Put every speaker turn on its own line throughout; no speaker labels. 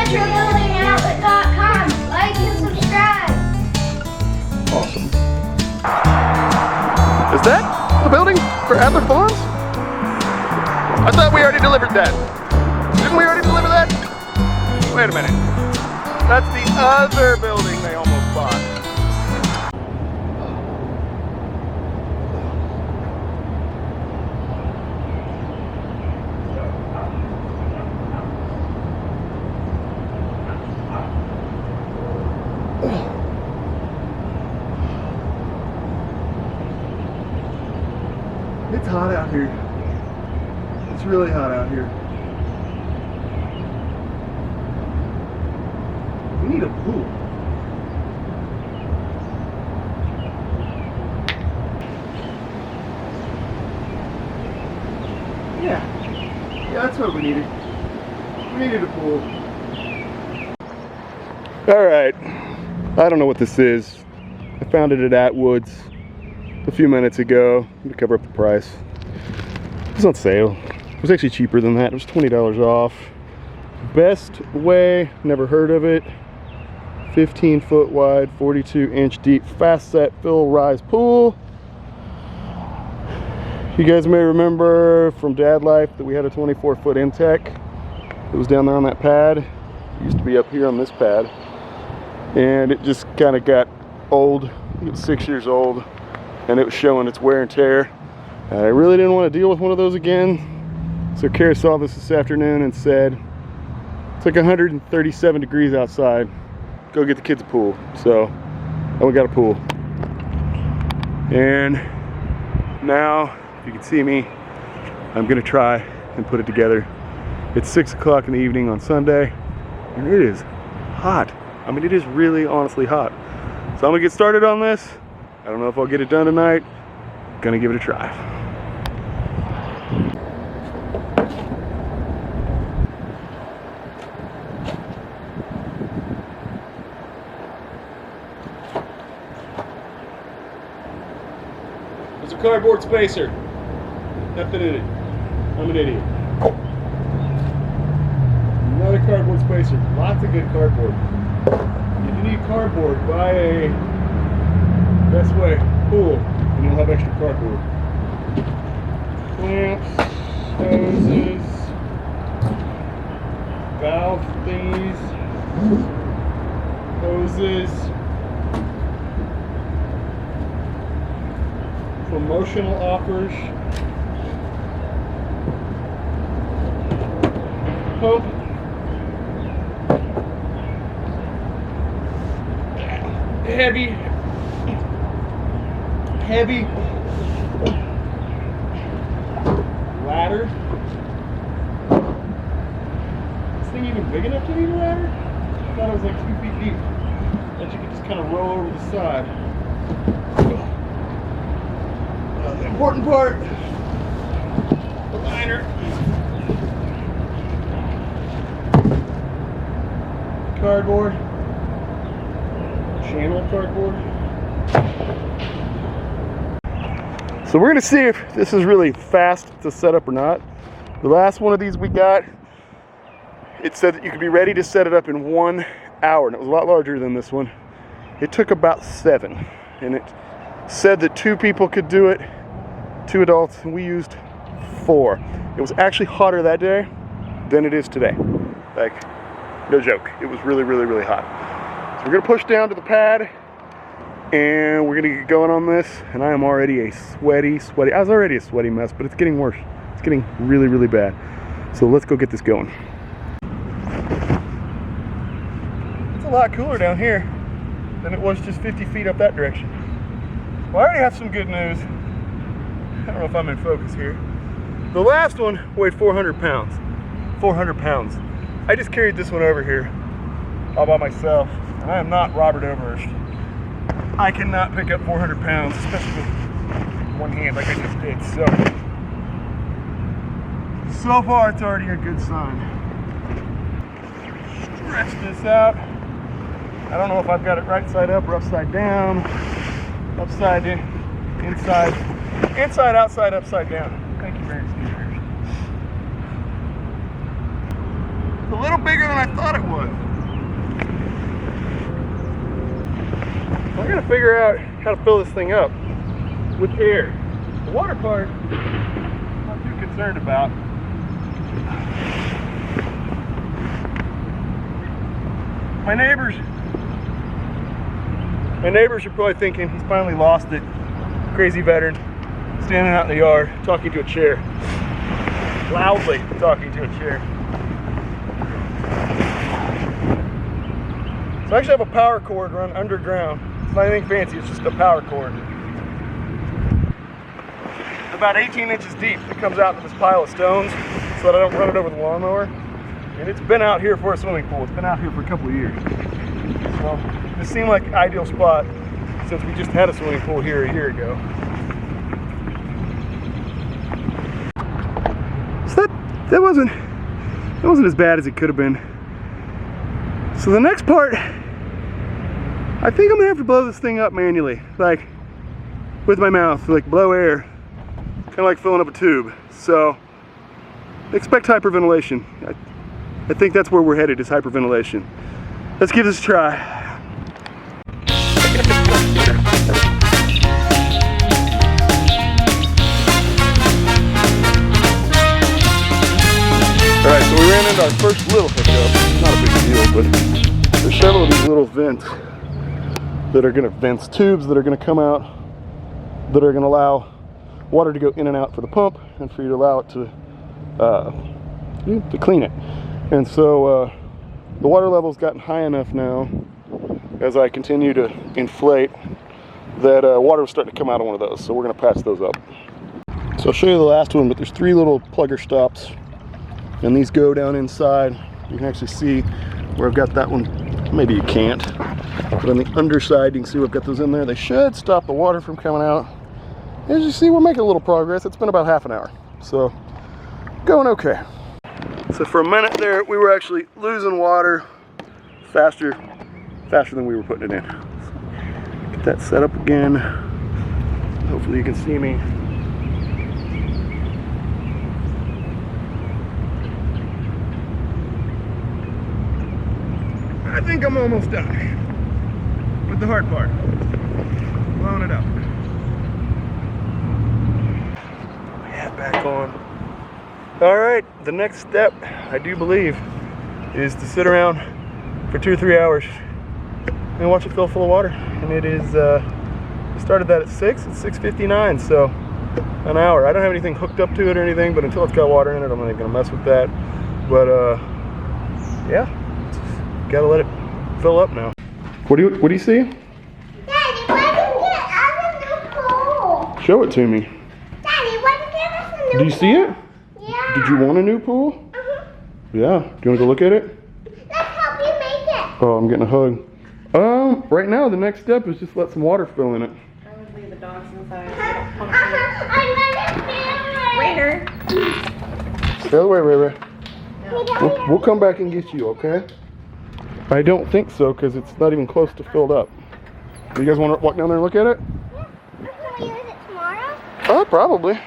NaturalBuildingOutlet.com. Like and subscribe.
Awesome. Is that the building for Adler Farms? I thought we already delivered that. Didn't we already deliver that? Wait a minute. That's the other building they almost bought. It's hot out here. It's really hot out here. We need a pool. Yeah, that's what we needed. We needed a pool. All right, I don't know what this is. I found it at Atwood's a few minutes ago to cover up the price. It was on sale. It was actually cheaper than that. It was $20 off. Best Way, never heard of it. 15-foot wide, 42-inch deep, fast set fill rise pool. You guys may remember from Dad Life that we had a 24-foot Intech. It was down there on that pad. It used to be up here on this pad. And it just kind of got old. It was 6 years old. And it was showing its wear and tear. I really didn't want to deal with one of those again. So Kara saw this afternoon and said, it's like 137 degrees outside. Go get the kids a pool. So we got a pool. And now, if you can see me, I'm gonna try and put it together. It's 6 o'clock in the evening on Sunday, and it is hot. I mean, it is really honestly hot. So I'm gonna get started on this. I don't know if I'll get it done tonight. Gonna give it a try. There's a cardboard spacer. Nothing in it. I'm an idiot. Another cardboard spacer. Lots of good cardboard. If you need cardboard, buy a Best Way pool, and you'll have extra cardboard. Clamps, hoses, valve thingies, hoses, promotional offers, pump, heavy ladder. This thing even big enough to need a ladder? I thought it was like 2 feet deep. That you could just kind of roll over the side. The important part, the liner. Cardboard. Channel cardboard. So we're gonna see if this is really fast to set up or not. The last one of these we got, it said that you could be ready to set it up in 1 hour, and it was a lot larger than this one. It took about 7, and it said that 2 people could do it, 2 adults, and we used 4. It was actually hotter that day than it is today. Like, no joke. It was really, really, really hot. So we're gonna push down to the pad, and we're gonna get going on this. And I am already a sweaty, I was already a sweaty mess, but it's getting worse. It's getting really, really bad. So let's go get this going. It's a lot cooler down here than it was just 50 feet up that direction. Well, I already have some good news. I don't know if I'm in focus here. The last one weighed 400 pounds. 400 pounds. I just carried this one over here all by myself, and I am not Robert Oberst. I cannot pick up 400 pounds, especially with one hand like I just did. So far it's already a good sign. Stretch this out. I don't know if I've got it right side up or upside down. Upside in, inside, outside, upside down. Thank you very much. A little little bigger than I thought it was. I gotta figure out how to fill this thing up with air. The water part, I'm not too concerned about. My neighbors are probably thinking he's finally lost it. Crazy veteran, standing out in the yard, talking to a chair. Loudly talking to a chair. So I actually have a power cord run underground. It's not anything fancy, it's just a power cord. About 18 inches deep. It comes out to this pile of stones so that I don't run it over the lawnmower. And it's been out here for a swimming pool. It's been out here for a couple of years. So this seemed like an ideal spot since we just had a swimming pool here a year ago. So that wasn't as bad as it could have been. So the next part, I think I'm gonna have to blow this thing up manually, like with my mouth, like blow air, kind of like filling up a tube. So expect hyperventilation. I think that's where we're headed, is hyperventilation. Let's give this a try. Alright, so we ran into our first little hiccup. Not a big deal, but there's several of these little vents that are tubes that are gonna come out, that are gonna allow water to go in and out for the pump and for you to allow it to clean it. And so the water level's gotten high enough now, as I continue to inflate, that water was starting to come out of one of those. So we're gonna patch those up. So I'll show you the last one, but there's 3 little plugger stops, and these go down inside. You can actually see where I've got that one. Maybe you can't, but on the underside you can see we've got those in there. They should stop the water from coming out. As you see, we're making a little progress. It's been about half an hour, so going okay. So for a minute there, we were actually losing water faster than we were putting it in. So get that set up again. Hopefully you can see me. I think I'm almost done with the hard part, blowing it up. Put my hat back on. All right, the next step, I do believe, is to sit around for 2 or 3 hours and watch it fill full of water. And it is, we started that at 6, it's 6:59, so an hour. I don't have anything hooked up to it or anything, but until it's got water in it, I'm not gonna mess with that. But yeah, gotta let it fill up now. What do you see?
Daddy, why did you get out of the pool?
Show it to me.
Daddy, why did you give us a new
Do you see it?
Yeah.
Did you want a new pool? Yeah. Do you want to go look at it?
Let's help you make it.
Oh, I'm getting a hug. Right now the next step is just let some water fill in it.
I would leave the dogs inside.
I'm gonna
Stay the way, Ray Ray. We'll come back and get you, okay? I don't think so, because it's not even close to filled up. You guys want to walk down there and look at it?
Can we use it tomorrow?
Probably.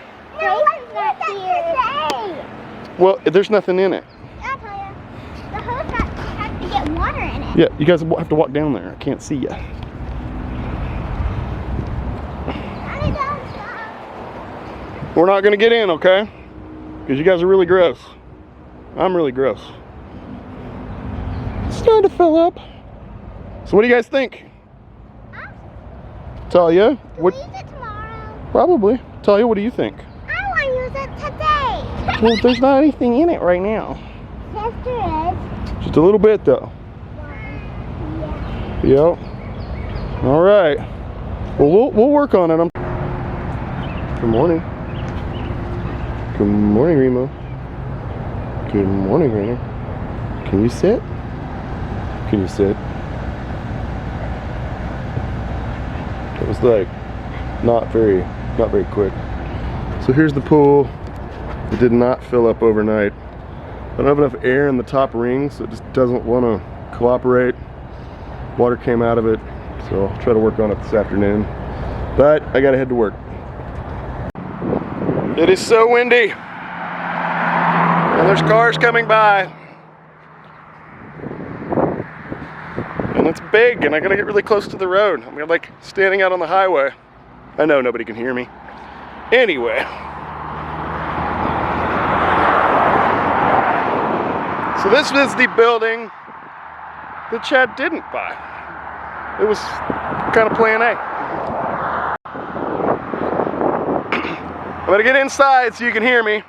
Well, there's nothing in it.
I'll tell you. The hose has to get water in it.
Yeah, you guys have to walk down there. I can't see you. We're not going to get in, okay? Because you guys are really gross. I'm really gross. It's starting to fill up. So what do you guys think? Talia?
Can we use it tomorrow?
Probably. Talia, what do you think?
I want to use it today.
Well, there's not anything in it right now.
Yes, there is.
Just a little bit, though.
Yeah.
Yep. All right. Well, we'll work on it. Good morning. Good morning, Remo. Good morning, Rainer. Can you sit? Can you sit? It was like not very quick. So here's the pool. It did not fill up overnight. I don't have enough air in the top ring, so it just doesn't want to cooperate. Water came out of it, so I'll try to work on it this afternoon. But I gotta head to work. It is so windy, and there's cars coming by. it's big, and I gotta get really close to the road. I'm like standing out on the highway. I know nobody can hear me. Anyway. So this is the building that Chad didn't buy. It was kind of plan A. I'm gonna get inside so you can hear me.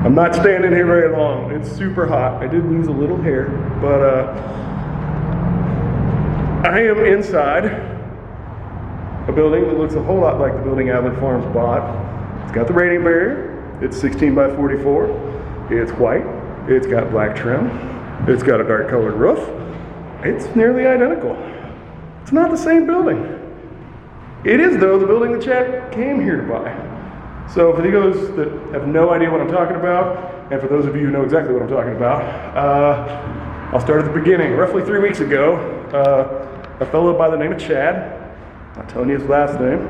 I'm not standing here very long. It's super hot. I did lose a little hair, but I am inside a building that looks a whole lot like the building Adler Farms bought. It's got the radiant barrier. It's 16 by 44. It's white. It's got black trim. It's got a dark colored roof. It's nearly identical. It's not the same building. It is, though, the building that Chad came here to buy. So for those that have no idea what I'm talking about, and for those of you who know exactly what I'm talking about, I'll start at the beginning. Roughly 3 weeks ago, a fellow by the name of Chad, not telling you his last name,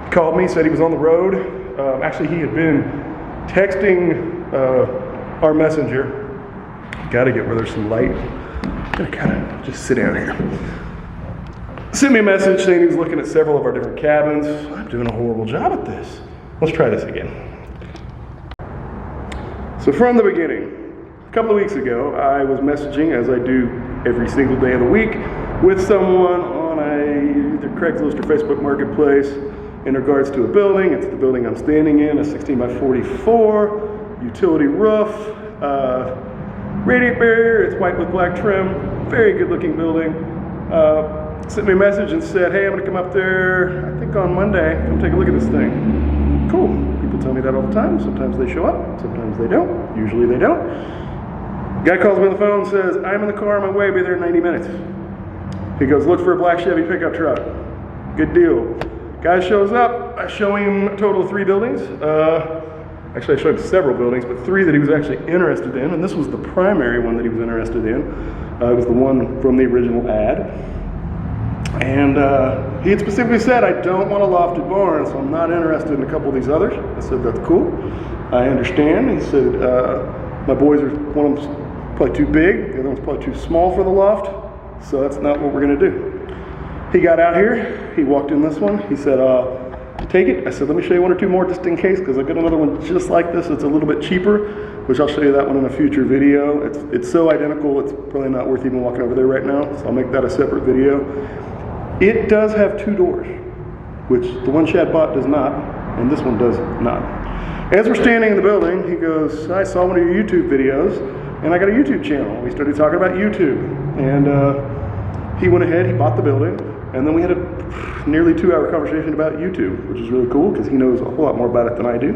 called me, said he was on the road. Actually, he had been texting our messenger. Gotta get where there's some light. Gotta kind of just sit down here. Sent me a message saying he was looking at several of our different cabins. I'm doing a horrible job at this. Let's try this again. So from the beginning, a couple of weeks ago, I was messaging, as I do every single day of the week, with someone on either Craigslist or Facebook Marketplace in regards to a building. It's the building I'm standing in, a 16 by 44, utility roof, radiant barrier. It's white with black trim, very good looking building. Sent me a message and said, hey, I'm gonna come up there, I think on Monday, come take a look at this thing. Cool. People tell me that all the time. Sometimes they show up, sometimes they don't. Usually they don't. Guy calls me on the phone and says, I'm in the car on my way, be there in 90 minutes. He goes, look for a black Chevy pickup truck. Good deal. Guy shows up, I show him a total of 3 buildings. Actually, I showed him several buildings, but 3 that he was actually interested in, and this was the primary one that he was interested in. It was the one from the original ad. And he had specifically said, I don't want a lofted barn, so I'm not interested in a couple of these others. I said, that's cool. I understand. He said, my boys are, one of them's probably too big, the other one's probably too small for the loft, so that's not what we're gonna do. He got out here, he walked in this one, he said, take it. I said, let me show you 1 or 2 more just in case, because I've got another one just like this. It's a little bit cheaper, which I'll show you that one in a future video. It's so identical, it's probably not worth even walking over there right now, so I'll make that a separate video. It does have 2 doors, which the one Chad bought does not, and this one does not. As we're standing in the building, he goes, I saw one of your YouTube videos, and I got a YouTube channel. We started talking about YouTube, and he went ahead, he bought the building, and then we had a nearly 2-hour conversation about YouTube, which is really cool, because he knows a whole lot more about it than I do.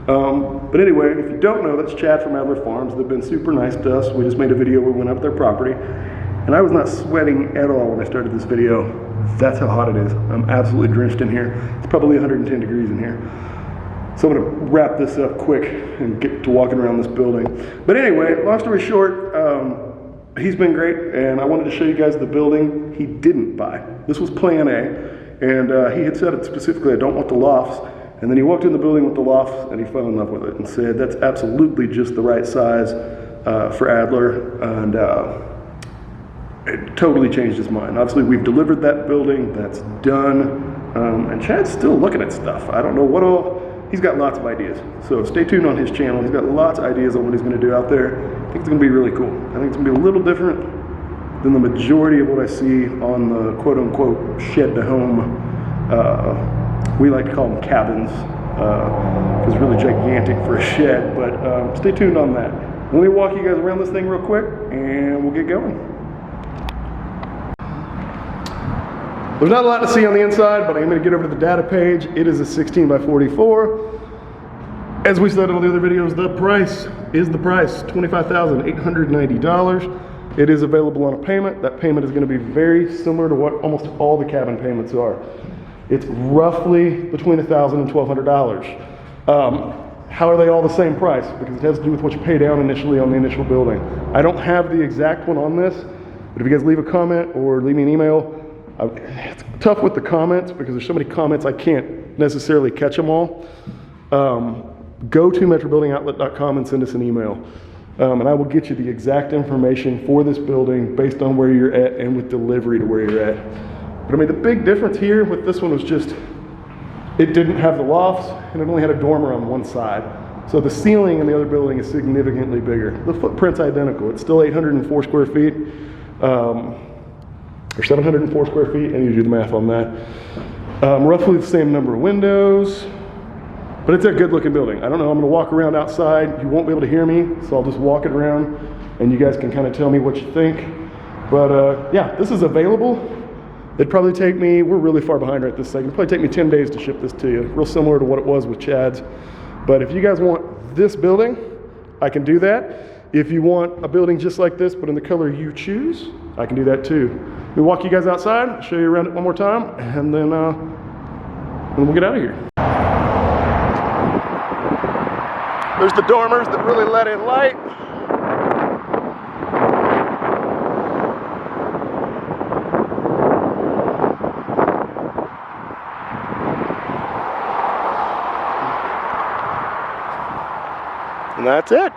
But anyway, if you don't know, that's Chad from Adler Farms. They've been super nice to us. We just made a video where we went up their property, and I was not sweating at all when I started this video. That's how hot it is. I'm absolutely drenched in here. It's probably 110 degrees in here. So I'm gonna wrap this up quick and get to walking around this building. But anyway, long story short, he's been great, and I wanted to show you guys the building he didn't buy. This was plan A, and he had said it specifically, I don't want the lofts. And then he walked in the building with the lofts, and he fell in love with it and said, that's absolutely just the right size for Adler, and it totally changed his mind. Obviously, we've delivered that building, that's done, and Chad's still looking at stuff. I don't know what all, he's got lots of ideas. So stay tuned on his channel. He's got lots of ideas on what he's gonna do out there. I think it's gonna be really cool. I think it's gonna be a little different than the majority of what I see on the quote unquote shed to home. We like to call them cabins, because it's really gigantic for a shed, but stay tuned on that. Let me walk you guys around this thing real quick, and we'll get going. There's not a lot to see on the inside, but I'm going to get over to the data page. It is a 16 by 44. As we said in all the other videos, the price is the price, $25,890. It is available on a payment. That payment is going to be very similar to what almost all the cabin payments are. It's roughly between $1,000 and $1,200. How are they all the same price? Because it has to do with what you pay down initially on the initial building. I don't have the exact one on this, but if you guys leave a comment or leave me an email, It's tough with the comments because there's so many comments I can't necessarily catch them all. Go to metrobuildingoutlet.com and send us an email. And I will get you the exact information for this building based on where you're at and with delivery to where you're at. But I mean, the big difference here with this one was just, it didn't have the lofts and it only had a dormer on one side. So the ceiling in the other building is significantly bigger. The footprint's identical. It's still 804 square feet, or 704 square feet. I need to do the math on that. Roughly the same number of windows, but it's a good looking building. I don't know, I'm gonna walk around outside. You won't be able to hear me, so I'll just walk it around and you guys can kind of tell me what you think. But yeah, this is available. It'd probably take me, we're really far behind right this second. It'd probably take me 10 days to ship this to you. Real similar to what it was with Chad's. But if you guys want this building, I can do that. If you want a building just like this, but in the color you choose, I can do that too. Let me walk you guys outside, show you around it one more time, and then we'll get out of here. There's the dormers that really let in light. And that's it.